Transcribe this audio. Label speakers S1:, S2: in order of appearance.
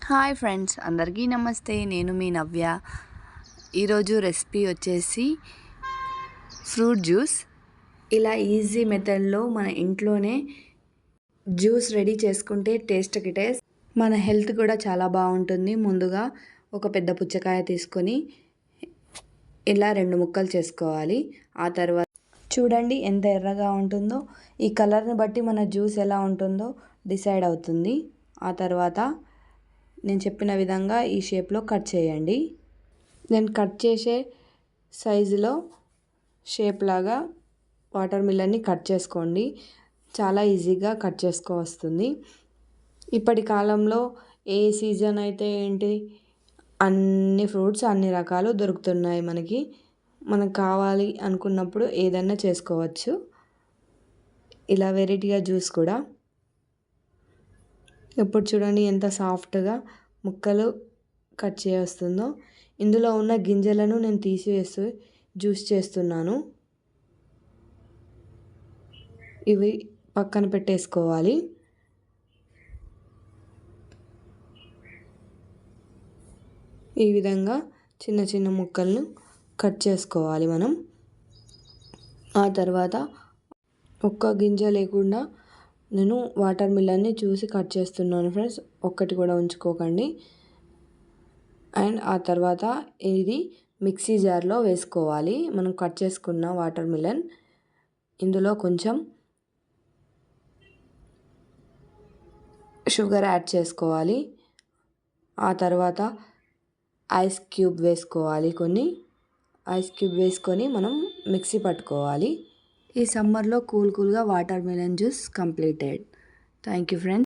S1: Hi friends, అందరికీ నమస్తే. నేను మీ నవ్య. ఈరోజు రెసిపీ వచ్చేసి ఫ్రూట్ జ్యూస్. ఇలా ఈజీ మెథడ్లో మన ఇంట్లోనే జ్యూస్ రెడీ చేసుకుంటే టేస్ట్కి టేస్ట్, మన హెల్త్ కూడా చాలా బాగుంటుంది. ముందుగా ఒక పెద్ద పుచ్చకాయ తీసుకొని ఇలా 2 ముక్కలు చేసుకోవాలి. ఆ తర్వాత చూడండి ఎంత ఎర్రగా ఉంటుందో. ఈ కలర్ని బట్టి మన జ్యూస్ ఎలా ఉంటుందో డిసైడ్ అవుతుంది. ఆ తర్వాత నేను చెప్పిన విధంగా ఈ షేప్లో కట్ చేయండి. నేను కట్ చేసే సైజులో షేప్ లాగా వాటర్ మిలన్ని కట్ చేసుకోండి. చాలా ఈజీగా కట్ చేసుకోవస్తుంది. ఇప్పటి కాలంలో ఏ సీజన్ అయితే ఏంటి, అన్ని ఫ్రూట్స్ అన్ని రకాలు దొరుకుతున్నాయి. మనకు కావాలి అనుకున్నప్పుడు ఏదైనా చేసుకోవచ్చు. ఇలా వెరైటీగా జ్యూస్ కూడా. ఇప్పుడు చూడండి ఎంత సాఫ్ట్గా ముక్కలు కట్ చేస్తుందో. ఇందులో ఉన్న గింజలను నేను తీసివేసి జ్యూస్ చేస్తున్నాను. ఇవి పక్కన పెట్టేసుకోవాలి. ఈ విధంగా చిన్న చిన్న ముక్కలను కట్ చేసుకోవాలి మనం. ఆ తర్వాత ఒక్క గింజ లేకుండా నేను వాటర్ మిలన్ని చూసి కట్ చేస్తున్నాను ఫ్రెండ్స్, ఒక్కటి కూడా ఉంచుకోకండి. అండ్ ఆ తర్వాత ఇది మిక్సీ జార్లో వేసుకోవాలి. మనం కట్ చేసుకున్న వాటర్ మిలన్ ఇందులో కొంచెం షుగర్ యాడ్ చేసుకోవాలి. ఆ తర్వాత ఐస్ క్యూబ్ వేసుకోవాలి. కొన్ని ఐస్ క్యూబ్ వేసుకొని మనం మిక్సీ పట్టుకోవాలి. ఈ సమ్మర్లో కూల్గా water melon juice completed. Thank you friends.